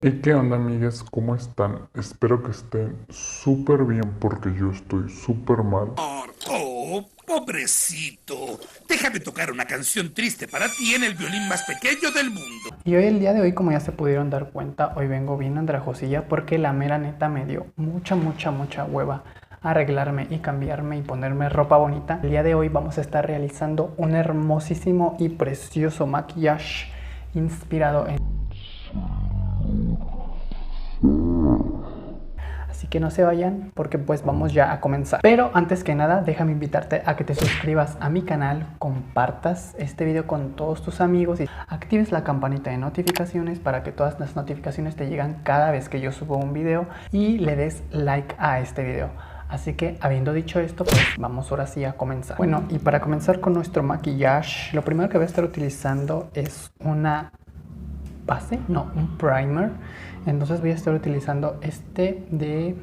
¿Y qué onda, amigas? ¿Cómo están? Espero que estén súper bien porque yo estoy súper mal. Oh, pobrecito. Déjame tocar una canción triste para ti en el violín más pequeño del mundo. Y hoy, el día de hoy, como ya se pudieron dar cuenta, hoy vengo bien andrajosilla porque la mera neta me dio mucha hueva arreglarme y cambiarme y ponerme ropa bonita. El día de hoy vamos a estar realizando un hermosísimo y precioso maquillaje inspirado en... Así que no se vayan porque pues vamos ya a comenzar. Pero antes que nada, déjame invitarte a que te suscribas a mi canal, compartas este video con todos tus amigos y actives la campanita de notificaciones para que todas las notificaciones te lleguen cada vez que yo subo un video y le des like a este video. Así que habiendo dicho esto, pues vamos ahora sí a comenzar. Bueno, y para comenzar con nuestro maquillaje, lo primero que voy a estar utilizando es una base, no, un primer. Entonces voy a estar utilizando este de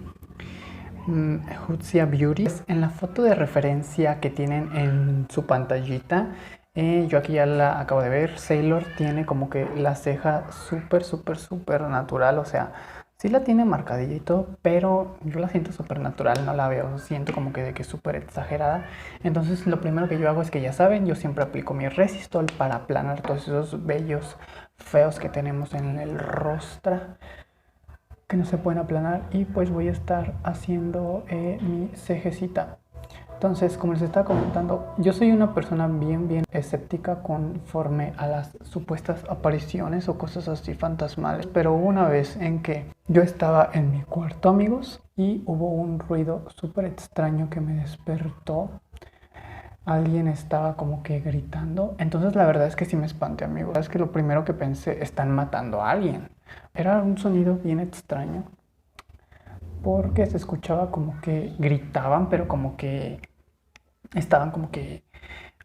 Hutzia Beauty. En la foto de referencia que tienen en su pantallita, yo aquí ya la acabo de ver. Sailor tiene como que la ceja súper natural, o sea, sí la tiene marcadilla y todo, pero yo la siento súper natural, no la veo, siento como que de que es súper exagerada. Entonces lo primero que yo hago es que ya saben, yo siempre aplico mi Resistol para aplanar todos esos vellos feos que tenemos en el rostro que no se pueden aplanar, y pues voy a estar haciendo mi cejecita. Entonces, como les estaba comentando, yo soy una persona bien escéptica conforme a las supuestas apariciones o cosas así fantasmales, pero hubo una vez en que yo estaba en mi cuarto, amigos, y hubo un ruido súper extraño que me despertó. Alguien estaba como que gritando. Entonces la verdad es que sí me espanté, amigos. Es que lo primero que pensé, están matando a alguien. Era un sonido bien extraño porque se escuchaba como que gritaban, pero como que estaban como que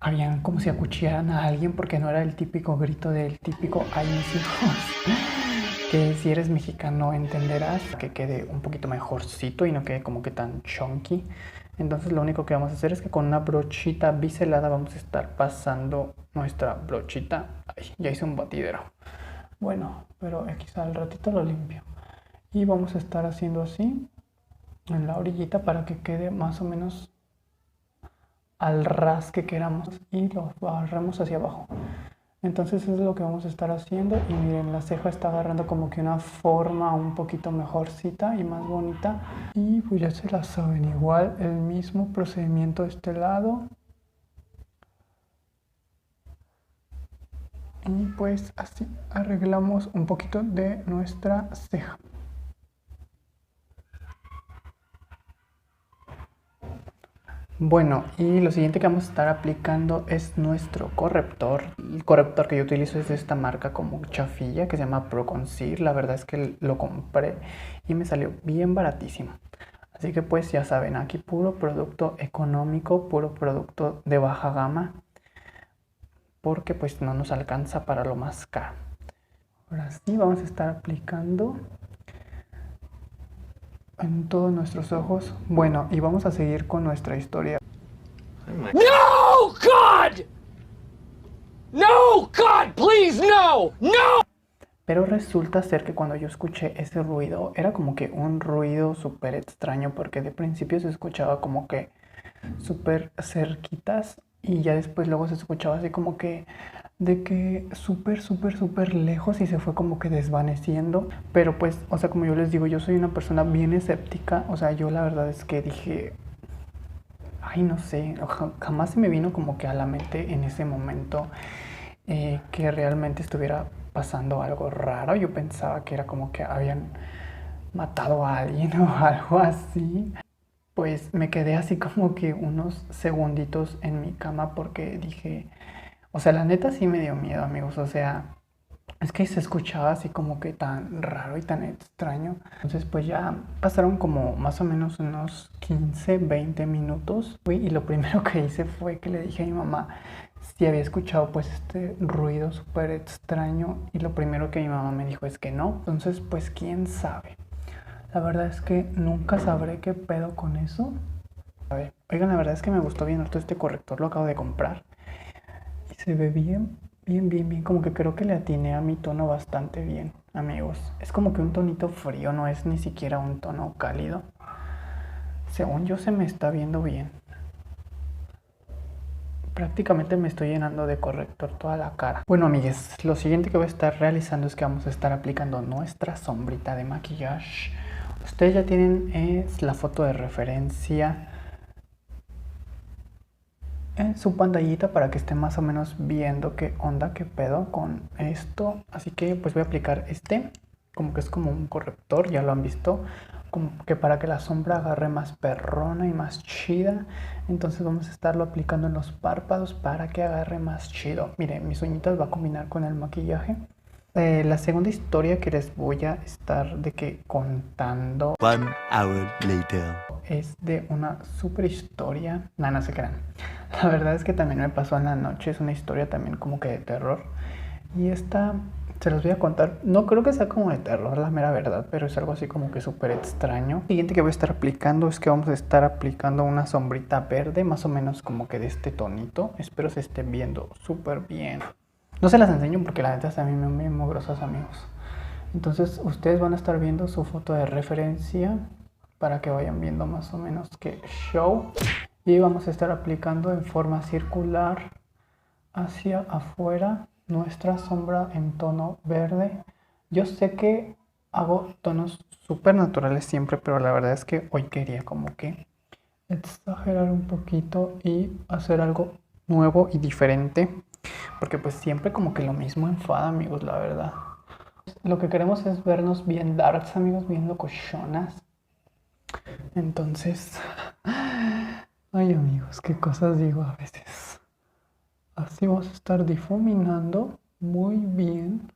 habían como si acuchillaran a alguien, porque no era el típico grito del típico "ay mis hijos", que si eres mexicano entenderás, que quede un poquito mejorcito y no quede como que tan chunky. Entonces lo único que vamos a hacer es que con una brochita biselada vamos a estar pasando nuestra brochita. Ay, ya hice un batidero. Bueno, pero quizá al ratito lo limpio. Y vamos a estar haciendo así en la orillita para que quede más o menos al ras que queramos y lo barramos hacia abajo. Entonces eso es lo que vamos a estar haciendo. Y miren, la ceja está agarrando como que una forma un poquito mejorcita y más bonita. Y pues ya se la saben, igual el mismo procedimiento de este lado. Y pues así arreglamos un poquito de nuestra ceja. Bueno, y lo siguiente que vamos a estar aplicando es nuestro corrector. El corrector que yo utilizo es de esta marca como chafilla que se llama Pro Conceal. La verdad es que lo compré y me salió bien baratísimo. Así que pues ya saben, aquí puro producto económico, puro producto de baja gama, porque pues no nos alcanza para lo más caro. Ahora sí vamos a estar aplicando en todos nuestros ojos. Bueno, y vamos a seguir con nuestra historia. No, God! No, God, please, no! No! Pero resulta ser que cuando yo escuché ese ruido, era como que un ruido súper extraño, porque de principio se escuchaba como que súper cerquitas y ya después luego se escuchaba así como que de que súper lejos y se fue como que desvaneciendo. Pero pues, o sea, como yo les digo, yo soy una persona bien escéptica. O sea, yo la verdad es que dije, ay, no sé, jamás se me vino como que a la mente en ese momento que realmente estuviera pasando algo raro. Yo pensaba que era como que habían matado a alguien o algo así. Pues me quedé así como que unos segunditos en mi cama porque dije, o sea, la neta sí me dio miedo, amigos. O sea, es que se escuchaba así como que tan raro y tan extraño. Entonces pues ya pasaron como más o menos unos 15-20 minutos. Y lo primero que hice fue que le dije a mi mamá si había escuchado pues este ruido súper extraño. Y lo primero que mi mamá me dijo es que no. Entonces pues quién sabe. La verdad es que nunca sabré qué pedo con eso. A ver, oigan, la verdad es que me gustó bien harto este corrector, lo acabo de comprar. Y se ve bien, como que creo que le atiné a mi tono bastante bien. amigos. Es como que un tonito frío, no es ni siquiera un tono cálido. Según yo se me está viendo bien. Prácticamente me estoy llenando de corrector toda la cara. Bueno, amigues, lo siguiente que voy a estar realizando es que vamos a estar aplicando nuestra sombrita de maquillaje. Ustedes ya tienen la foto de referencia en su pantallita para que estén más o menos viendo qué onda, qué pedo con esto. Así que pues voy a aplicar como que es como un corrector, ya lo han visto, como que para que la sombra agarre más perrona y más chida. Entonces vamos a estarlo aplicando en los párpados para que agarre más chido. Miren, mis uñitas va a combinar con el maquillaje. La segunda historia que les voy a estar contando 1 hour later. es de una super historia. No se crean. La verdad es que también me pasó en la noche. Es una historia también como que de terror. Y esta se los voy a contar. No creo que sea como de terror, la mera verdad, pero es algo así como que súper extraño. Lo siguiente que voy a estar aplicando es que vamos a estar aplicando una sombrita verde, más o menos como que de este tonito. Espero se estén viendo súper bien. No se las enseño porque la neta están bien, bien mugrosas, amigos. Entonces ustedes van a estar viendo su foto de referencia para que vayan viendo más o menos qué show. Y vamos a estar aplicando en forma circular hacia afuera nuestra sombra en tono verde. Yo sé que hago tonos súper naturales siempre, pero la verdad es que hoy quería como que exagerar un poquito y hacer algo nuevo y diferente, porque pues siempre como que lo mismo enfada, amigos, la verdad. Lo que queremos es vernos bien darks, amigos, bien locochonas. Entonces, ay, amigos, qué cosas digo a veces. Así vamos a estar difuminando muy bien.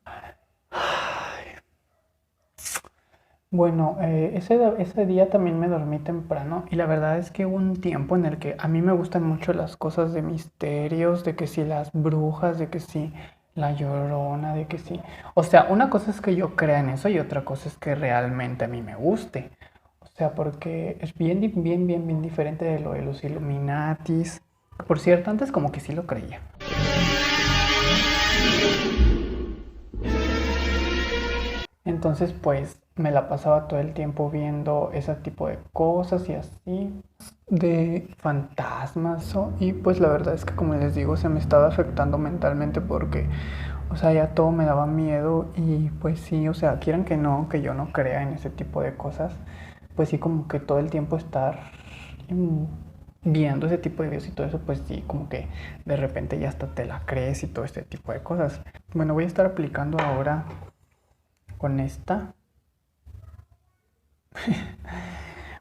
Bueno, ese día también me dormí temprano y la verdad es que hubo un tiempo en el que a mí me gustan mucho las cosas de misterios, de que si las brujas, de que si la Llorona, de que si... O sea, una cosa es que yo crea en eso y otra cosa es que realmente a mí me guste. O sea, porque es bien diferente de lo de los Illuminatis. Por cierto, antes como que sí lo creía. Entonces, pues, me la pasaba todo el tiempo viendo ese tipo de cosas y así, de fantasmas. Y pues la verdad es que, como les digo, se me estaba afectando mentalmente porque, o sea, ya todo me daba miedo y pues sí, o sea, quieran que no, que yo no crea en ese tipo de cosas, pues sí, como que todo el tiempo estar viendo ese tipo de videos y todo eso, pues sí, como que de repente ya hasta te la crees y todo este tipo de cosas. Bueno, voy a estar aplicando ahora con esta.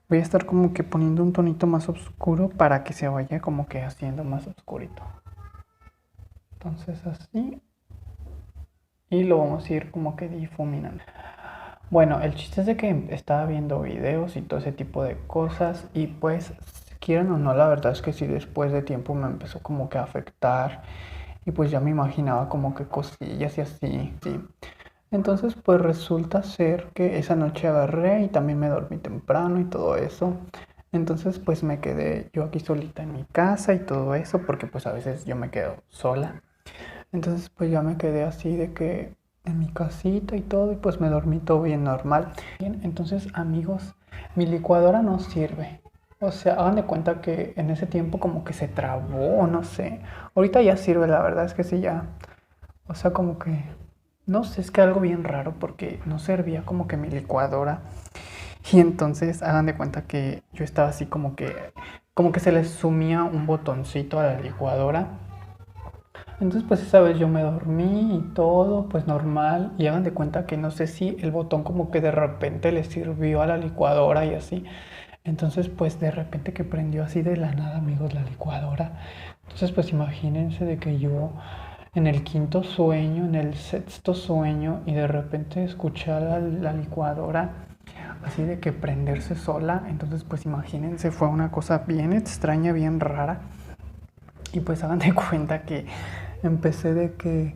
Voy a estar como que poniendo un tonito más oscuro para que se vaya como que haciendo más oscurito. Entonces así. Y lo vamos a ir como que difuminando. Bueno, el chiste es de que estaba viendo videos y todo ese tipo de cosas. Y pues, quieran o no, la verdad es que sí, después de tiempo me empezó como que a afectar. Y pues ya me imaginaba como que cosillas y así, sí. Entonces pues resulta ser que esa noche agarré y también me dormí temprano y todo eso. Entonces pues me quedé yo aquí solita en mi casa y todo eso, porque pues a veces yo me quedo sola. Entonces pues ya me quedé así de que en mi casita y todo, y pues me dormí todo bien normal. Bien, entonces, amigos, mi licuadora no sirve. O sea, hagan de cuenta que en ese tiempo como que se trabó, no sé. Ahorita ya sirve, la verdad es que sí ya. O sea, como que... No sé, es que algo bien raro porque no servía como que mi licuadora. Y entonces hagan de cuenta que yo estaba así como que se le sumía un botoncito a la licuadora. Entonces pues esa vez yo me dormí y todo pues normal. Y hagan de cuenta que no sé si el botón como que de repente le sirvió a la licuadora y así. Entonces pues de repente que prendió así de la nada, amigos, la licuadora. Entonces pues imagínense de que yo... en el quinto sueño, en el sexto sueño, y de repente escuché a la licuadora así de que prenderse sola. Entonces pues imagínense, fue una cosa bien extraña, bien rara. Y pues hagan de cuenta que empecé de que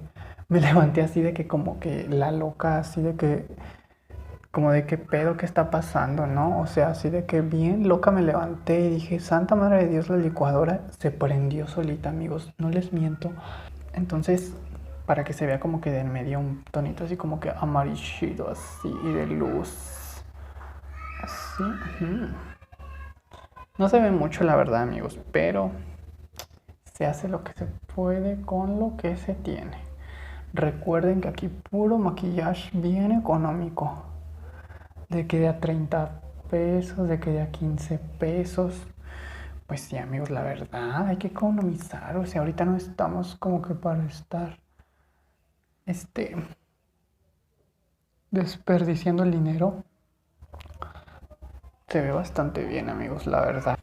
me levanté así de que como que la loca, así de que como de qué pedo, qué está pasando, ¿no? O sea, así de que bien loca me levanté y dije, Santa Madre de Dios, la licuadora se prendió solita, amigos, no les miento. Entonces, para que se vea como que de en medio un tonito así como que amarillito así de luz. Así. No se ve mucho la verdad, amigos, pero se hace lo que se puede con lo que se tiene. Recuerden que aquí puro maquillaje bien económico. De que de a 30 pesos, de que de a 15 pesos. Pues sí, amigos, la verdad, hay que economizar. O sea, ahorita no estamos como que para estar desperdiciando el dinero. Se ve bastante bien, amigos, la verdad.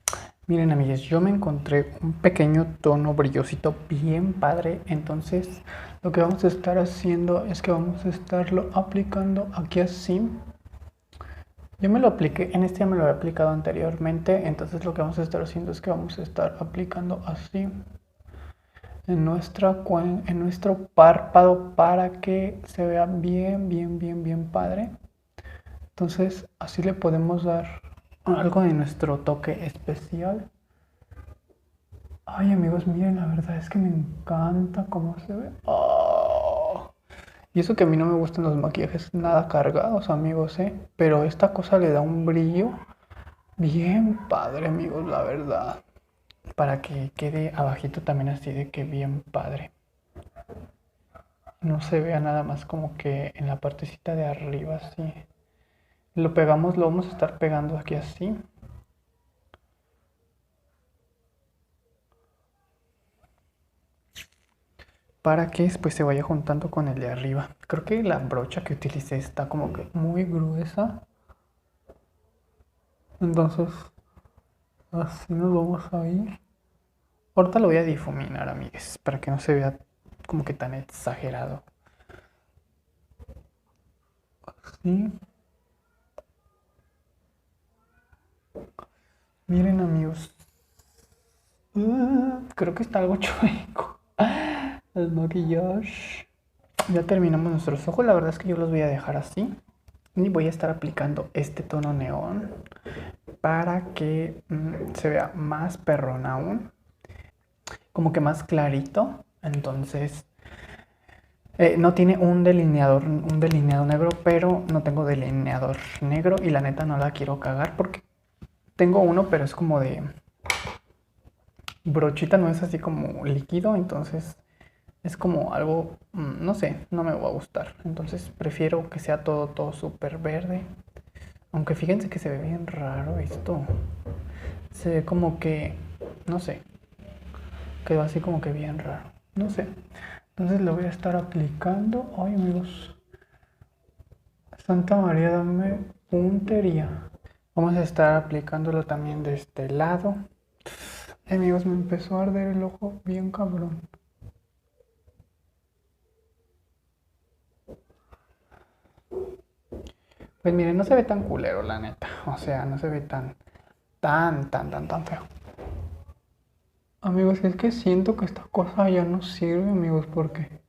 Miren, amigos, yo me encontré un pequeño tono brillosito bien padre. Entonces, lo que vamos a estar haciendo es que vamos a estarlo aplicando aquí así. Yo me lo apliqué, en este ya me lo había aplicado anteriormente. Entonces, lo que vamos a estar haciendo es que vamos a estar aplicando así en nuestro párpado para que se vea bien padre. Entonces, así le podemos dar algo de nuestro toque especial. Ay, amigos, miren, la verdad es que me encanta cómo se ve. Oh. Y eso que a mí no me gustan los maquillajes nada cargados, amigos, pero esta cosa le da un brillo bien padre, amigos, la verdad. Para que quede abajito también así de que bien padre. No se vea nada más como que en la partecita de arriba así. Lo pegamos, lo vamos a estar pegando aquí así. Para que después se vaya juntando con el de arriba. Creo que la brocha que utilicé está como que muy gruesa. Entonces, así nos vamos a ir. Ahorita lo voy a difuminar, amigues, para que no se vea como que tan exagerado. Así. Miren, amigos. Creo que está algo chueco el maquillaje. Ya terminamos nuestros ojos. La verdad es que yo los voy a dejar así. Y voy a estar aplicando este tono neón para que se vea más perrón aún. Como que más clarito. Entonces no tiene un delineado negro, pero no tengo delineador negro. Y la neta no la quiero cagar porque tengo uno, pero es como de brochita, no es así como líquido. Entonces es como algo, no sé, no me va a gustar. Entonces prefiero que sea todo súper verde. Aunque fíjense que se ve bien raro esto. Se ve como que, no sé, quedó así como que bien raro. No sé. Entonces lo voy a estar aplicando. Ay, amigos. Santa María, dame puntería. Vamos a estar aplicándolo también de este lado. Ay, amigos, me empezó a arder el ojo bien cabrón. Pues miren, no se ve tan culero, la neta. O sea, no se ve tan feo. Amigos, es que siento que esta cosa ya no sirve, amigos, porque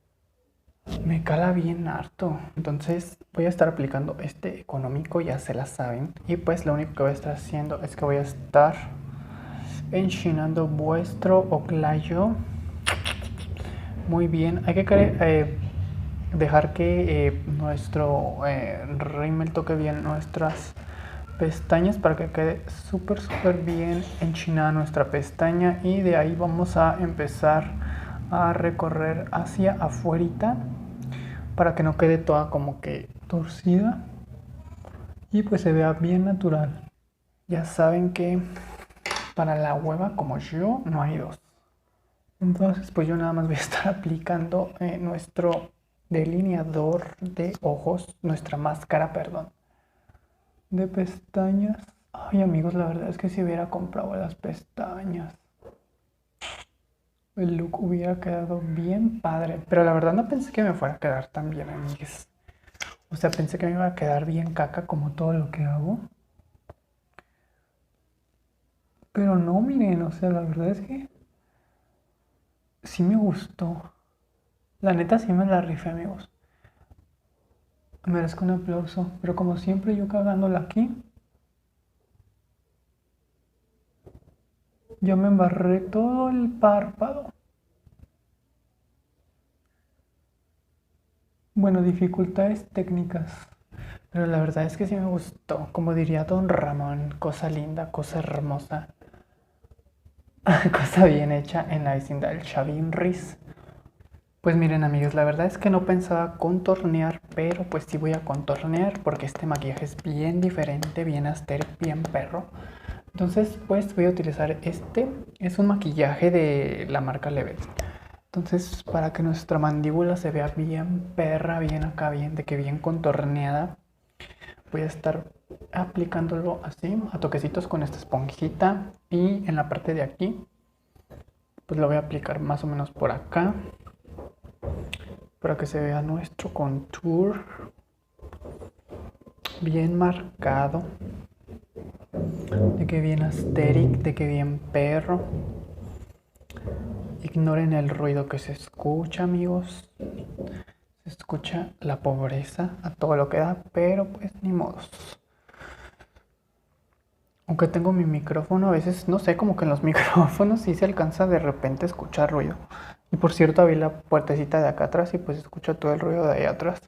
me cala bien harto. Entonces voy a estar aplicando este económico, ya se la saben. Y pues lo único que voy a estar haciendo es que voy a estar enchinando vuestro oclayo. Muy bien, hay que dejar que nuestro rímel toque bien nuestras pestañas para que quede súper bien enchinada nuestra pestaña. Y de ahí vamos a empezar a recorrer hacia afuerita para que no quede toda como que torcida y pues se vea bien natural. Ya saben que para la hueva como yo no hay dos. Entonces pues yo nada más voy a estar aplicando nuestro delineador de ojos, nuestra máscara, perdón, de pestañas. Ay, amigos, la verdad es que si hubiera comprado las pestañas, el look hubiera quedado bien padre. Pero la verdad no pensé que me fuera a quedar tan bien, amigues. O sea, pensé que me iba a quedar bien caca como todo lo que hago. Pero no, miren, o sea, la verdad es que sí me gustó. La neta sí me la rifé, amigos. Merezco un aplauso. Pero como siempre yo cagándola aquí. Yo me embarré todo el párpado. Bueno, dificultades técnicas. Pero la verdad es que sí me gustó. Como diría Don Ramón, cosa linda, cosa hermosa. Cosa bien hecha en la vecindad del Chavinris. Pues miren amigos, la verdad es que no pensaba contornear, pero pues sí voy a contornear porque este maquillaje es bien diferente, bien aesthetic, bien perro. Entonces pues voy a utilizar este, es un maquillaje de la marca Level. Entonces para que nuestra mandíbula se vea bien perra, bien acá, bien de que bien contorneada, voy a estar aplicándolo así, a toquecitos con esta esponjita y en la parte de aquí, pues lo voy a aplicar más o menos por acá para que se vea nuestro contour bien marcado, de que bien aesthetic, de que bien perro. Ignoren el ruido que se escucha, amigos. Se escucha la pobreza a todo lo que da, pero pues ni modos. Aunque tengo mi micrófono, a veces, no sé, como que en los micrófonos sí se alcanza de repente a escuchar ruido. Y por cierto, abrí la puertecita de acá atrás y pues escucha todo el ruido de ahí atrás.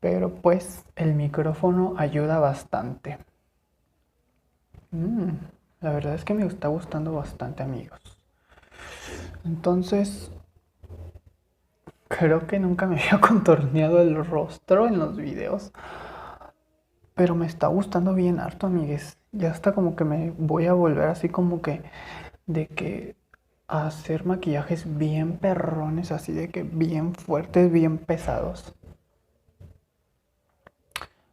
Pero pues el micrófono ayuda bastante. La verdad es que me está gustando bastante, amigos. Entonces, creo que nunca me había contorneado el rostro en los videos. Pero me está gustando bien harto, amigues. Ya hasta como que me voy a volver así como que de que a hacer maquillajes bien perrones, así de que bien fuertes, bien pesados.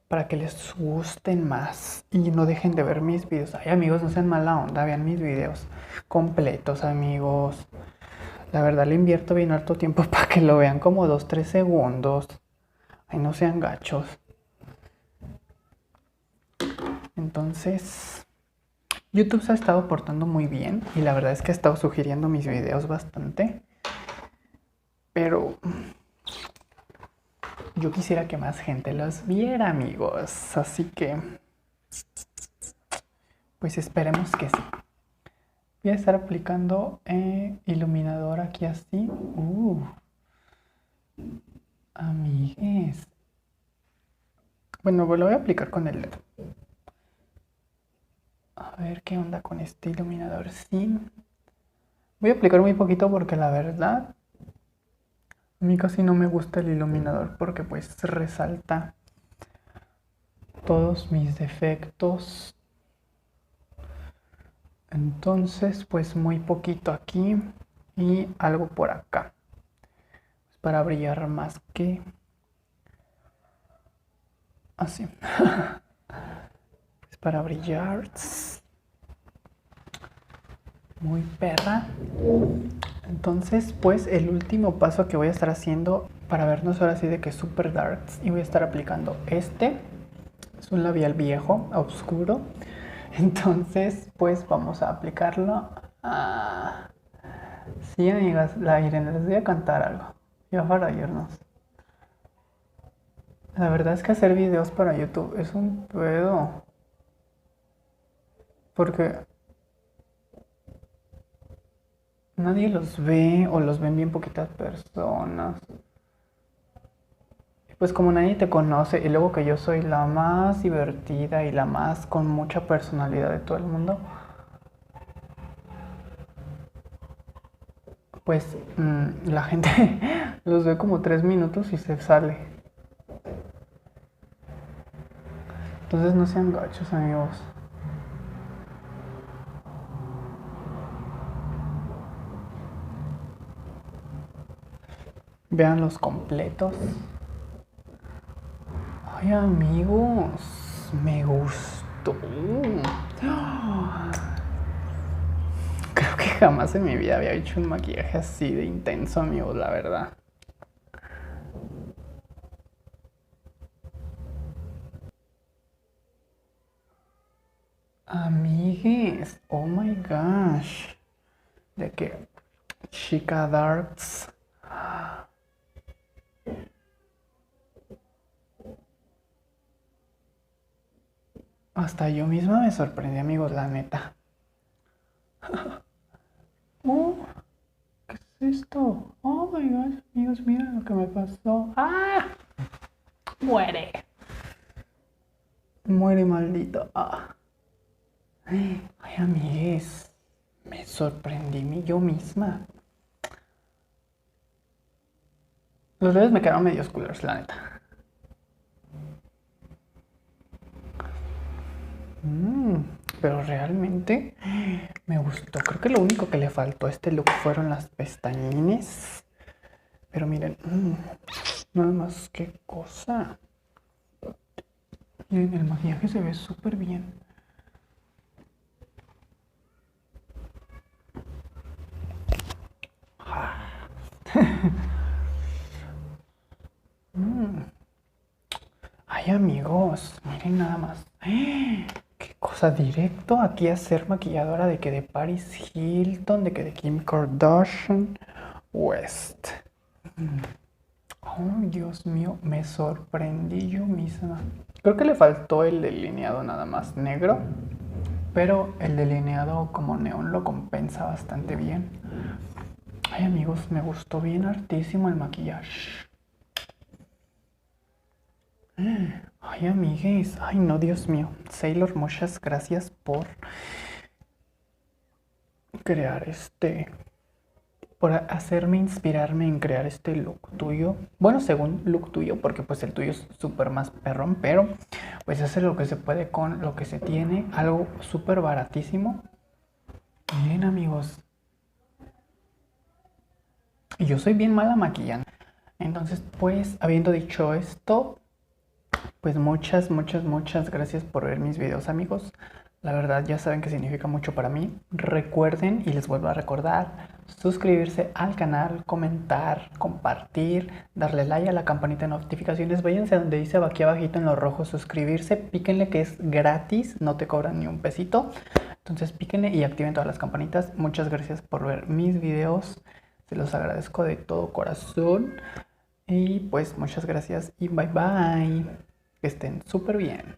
Para que les gusten más y no dejen de ver mis videos. Ay, amigos, no sean mala onda, vean mis videos completos, amigos. La verdad le invierto bien harto tiempo para que lo vean como 2-3 segundos. Ay, no sean gachos. Entonces, YouTube se ha estado portando muy bien y la verdad es que ha estado sugiriendo mis videos bastante. Pero yo quisiera que más gente los viera, amigos. Así que, pues esperemos que sí. Voy a estar aplicando iluminador aquí así. Amigues. Bueno, lo voy a aplicar con el dedo. A ver qué onda con este iluminador. Sí. Voy a aplicar muy poquito porque la verdad a mí casi no me gusta el iluminador porque pues resalta todos mis defectos. Entonces pues muy poquito aquí y algo por acá. Para brillar más que así. Pues para brillar. Muy perra. Entonces pues el último paso que voy a estar haciendo para vernos ahora sí de que es super darks, y voy a estar aplicando este. Es un labial viejo, oscuro. Entonces pues vamos a aplicarlo. Sí, amigas, la Irene, les voy a cantar algo ya para irnos. La verdad es que hacer videos para YouTube es un pedo. Porque nadie los ve o los ven bien poquitas personas. Pues como nadie te conoce y luego que yo soy la más divertida y la más con mucha personalidad de todo el mundo, pues la gente los ve como 3 minutos y se sale. Entonces no sean gachos, amigos. Vean los completos. Ay, amigos, me gustó. Creo que jamás en mi vida había hecho un maquillaje así de intenso, amigos, la verdad. Amigues, oh my gosh. De que Chica Darks. Hasta yo misma me sorprendí, amigos, la neta. ¿Qué es es esto? Oh my gosh, amigos, miren lo que me pasó. ¡Ah! Muere. Muere, maldito. Ah. Ay, amigues. Me sorprendí yo misma. Los dedos me quedaron medio culeros, la neta. Pero realmente me gustó. Creo que lo único que le faltó a este look fueron las pestañines. Pero miren, nada más qué cosa. Miren, el maquillaje se ve súper bien. Ay, amigos, miren nada más. Qué cosa, directo aquí a ser maquilladora de que de Paris Hilton, de que de Kim Kardashian West. Oh, Dios mío, me sorprendí yo misma. Creo que le faltó el delineado nada más negro, pero el delineado como neón lo compensa bastante bien. Ay, amigos, me gustó bien hartísimo el maquillaje. Ay, amigues, ay no, Dios mío. Sailor, muchas gracias por crear por hacerme inspirarme en crear este look tuyo. Bueno, según look tuyo, porque pues el tuyo es súper más perrón, pero pues hacer lo que se puede con lo que se tiene. Algo súper baratísimo. Miren, amigos. Y yo soy bien mala maquillando. Entonces, pues, habiendo dicho esto, pues muchas gracias por ver mis videos, amigos. La verdad ya saben que significa mucho para mí. Recuerden, y les vuelvo a recordar, suscribirse al canal, comentar, compartir, darle like a la campanita de notificaciones. Váyanse a donde dice aquí abajito en lo rojo suscribirse, píquenle que es gratis, no te cobran ni un pesito. Entonces píquenle y activen todas las campanitas. Muchas gracias por ver mis videos, se los agradezco de todo corazón. Y pues muchas gracias y bye bye. Que estén súper bien.